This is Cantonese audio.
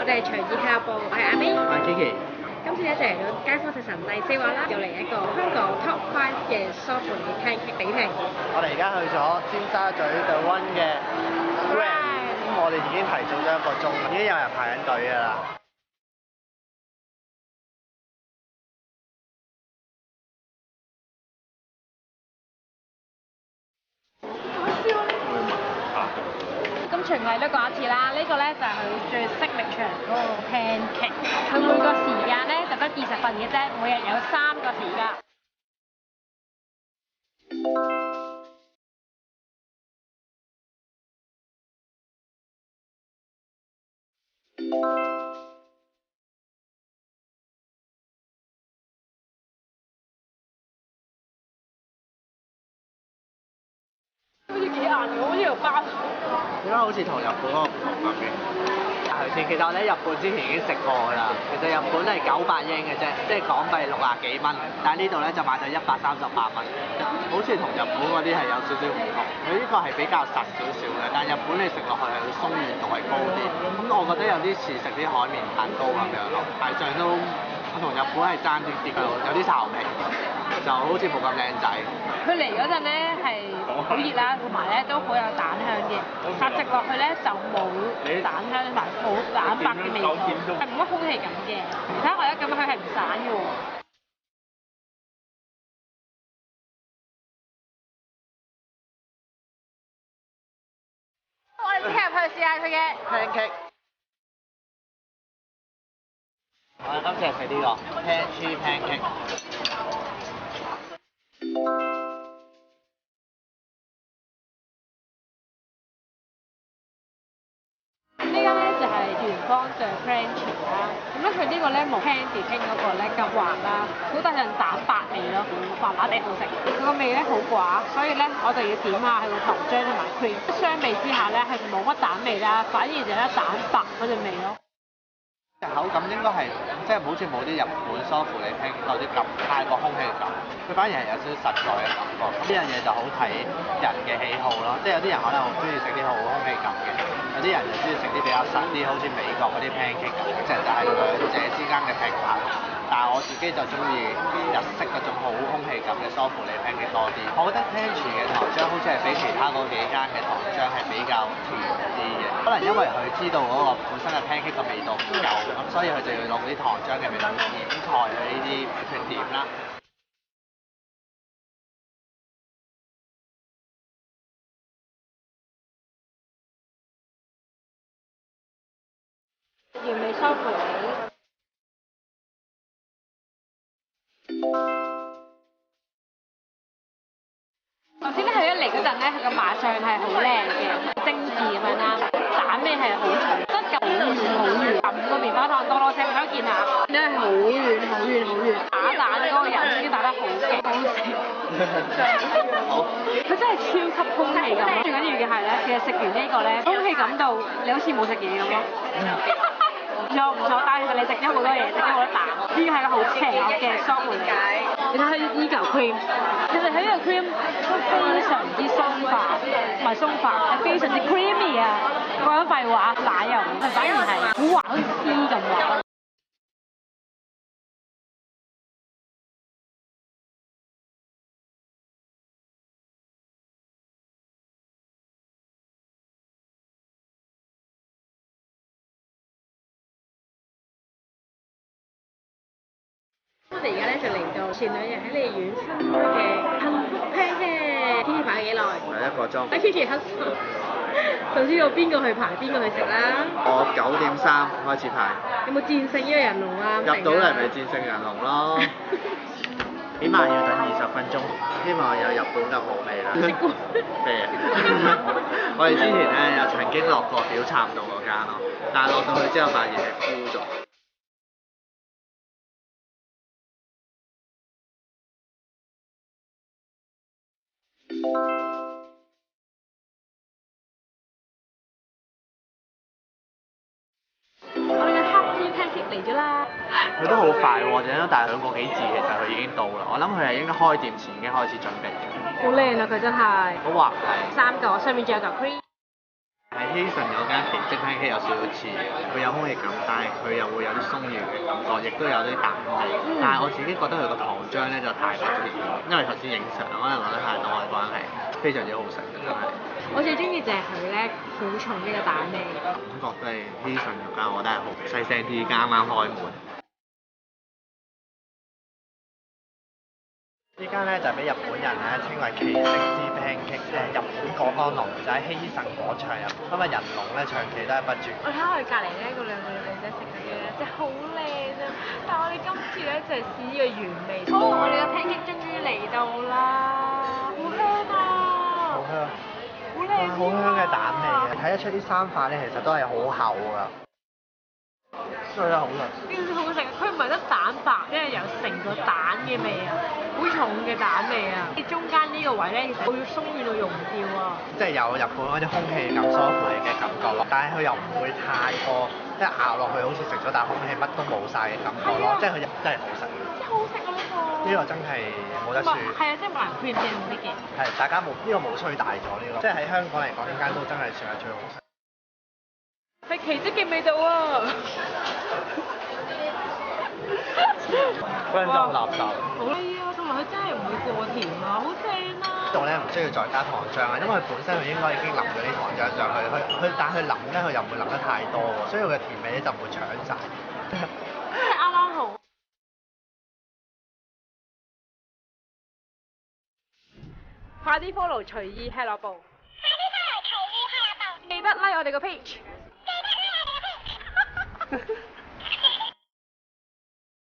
我哋係長義校部，我係阿 May，我係 Kiki。今次咧就嚟到街坊食神第4話啦，又嚟一個香港 Top 5嘅梳芙梨 pancake 比拼。我哋而家去咗尖沙咀 The One 嘅 Grand，我哋已經提早咗1個鐘，已經有人排緊隊㗎啦。咁循例都講一次啦，呢個咧就係佢最signature嗰個 pancake，佢每個時間咧就得20份嘅啫，每日有3個時間。好似幾硬喎，好似條包。點解好似同日本嗰個唔同咁嘅？頭先其實我哋喺日本之前已經食過㗎啦。其實日本都係900英嘅啫，即係港幣60幾蚊。但係呢度咧就賣到138蚊，好似同日本嗰啲係有少少唔同。佢呢個係比較實少少嘅，但係日本你食落去係會鬆軟度係高啲。咁我覺得有啲似食啲海綿蛋糕咁樣咯，大上都我同日本係爭啲啲㗎，有啲巢皮，就好似冇咁靚仔。佢嚟嗰陣咧係好熱啦，同埋咧都好有蛋香嘅，但食落去咧就冇蛋香同埋冇蛋白嘅味道，係冇乜空氣感嘅。睇下我一咁佢係唔散嘅喎。我哋即刻入去試下佢嘅 pancake。我哋今次係食呢個 pancake pancake。呢間咧就係元芳嘅 French 啦，咁咧佢呢個咧冇 Candy 傾嗰個咧咁滑啦，好大陣蛋白味咯，麻麻地好食。佢個味咧好寡，所以咧我就要點下佢個糖漿同埋 cream，相比之下咧係冇乜蛋味啦，反而就有蛋白嗰隻味咯。口感應該係即係好似冇啲日本梳芙梨 pancake 嗰啲咁太過空氣感，佢反而係有少少實在嘅感覺。呢樣嘢就好睇人嘅喜好咯，即係有啲人可能好中意食啲好空氣感嘅，有啲人就中意食啲比較實啲，好似美國嗰啲 pancake 咁，就係兩者之間嘅平衡。但係我自己就中意日式嗰種好空氣感嘅梳芙梨 pancake 多啲。我覺得 Pantry 嘅糖漿好似係比其他嗰幾間嘅糖漿係比較甜啲嘅，可能因為佢知道嗰個本身嘅 pancake 嘅味道唔夠，咁所以佢就要用啲糖漿嘅味道掩蓋佢呢啲缺點啦。原味梳芙梨。頭先咧佢一嚟嗰陣咧，佢個賣相係好靚嘅，精緻咁樣啦，蛋味係好重，質感好軟好軟，揼個棉花糖多多聲，大家見下，真係好軟好軟好軟，打蛋嗰個人已經打得好勁，好食。佢真係超級空氣感，最緊要嘅係咧，其實食完呢個咧，空氣感到你好似冇食嘢咁咯。唔錯唔錯，但係其實你食咗好多嘢，食咗好多蛋，呢個係個好邪惡嘅梳芙梨。你睇下呢嚿 cream，其實佢呢個 cream 都非常之鬆化，唔係鬆化，係非常之 creamy 啊！講緊廢話，奶油反而係好滑，好似絲咁滑。我哋而家咧就嚟到前2日喺利園新開嘅幸福 pancake， Kiki 排咗幾耐？1個鐘。阿 Kiki 黑數，就知道邊個去排，邊個去食啦。我9點3開始排。有冇戰勝呢個人龍啊？入到嚟咪戰勝人龍咯，起碼要等20分鐘，希望有日本嘅好味啦。咩啊？我哋之前咧有曾經落過表參道嗰間咯，但係落到去之後發現係枯咗。我哋嘅黑椒 pancake 嚟咗啦！佢都好快喎，陣間大2個幾字，其實佢已經到啦。我諗佢係應該開店前已經開始準備。好靚啊！佢真係。好滑稽。3個，上面仲有嚿 cream。係希慎有間奇蹟 pancake 有少少似嘅，佢有空氣感，但係佢又會有啲鬆軟嘅感覺，亦都有啲蛋味。但係我自己覺得佢個糖漿咧就太過甜，因為頭先影相可能落得太多嘅關係，非常之好食真係。我最中意就係佢咧好重呢個蛋味。感覺都係希慎嗰間，我覺得係好細聲啲，啱啱開門。呢間咧就俾日本人咧稱為奇蹟之 pancake， 日本國安樂就喺希慎廣場入，因為人龍咧長期都係不絕。我睇下佢隔離咧嗰兩個女仔食嗰啲咧，真係好靚啊！但係我哋今次咧就係試呢個原味。我哋嘅 pancake 終於嚟到啦，好香啊！好香，好靚啊！好香嘅蛋味啊！睇得出啲生塊咧其實都係好厚㗎，所以咧好香。呢個好食，佢唔係得蛋白，即係有成個蛋嘅味啊，好重嘅蛋味啊！中間呢個位咧，我要鬆軟到溶掉啊！即係有日本嗰啲空氣感、梳乎嚟嘅感覺咯，但係佢又唔會太過，即係咬落去好似食咗啖空氣乜都冇晒嘅感覺咯，即係佢真係好食。真係好食啊呢個！呢個真係冇得輸。係啊，即係冇人推薦冇得嘅。係大家冇呢個冇吹大咗呢個，即係喺香港嚟講呢間都真係算係最好食。係奇蹟嘅味道啊！嗰陣就好垃圾。好係啊，同埋佢真係唔會過甜啊，好正啊！呢度咧唔需要再加糖漿啊，因為本身佢應該已經淋咗啲糖漿上去，但係佢淋咧佢又唔會淋得太多喎，所以佢嘅甜味咧就唔會搶晒。真係啱啱好。快啲 follow 隨意吃樂部。記得 like 我哋個 page。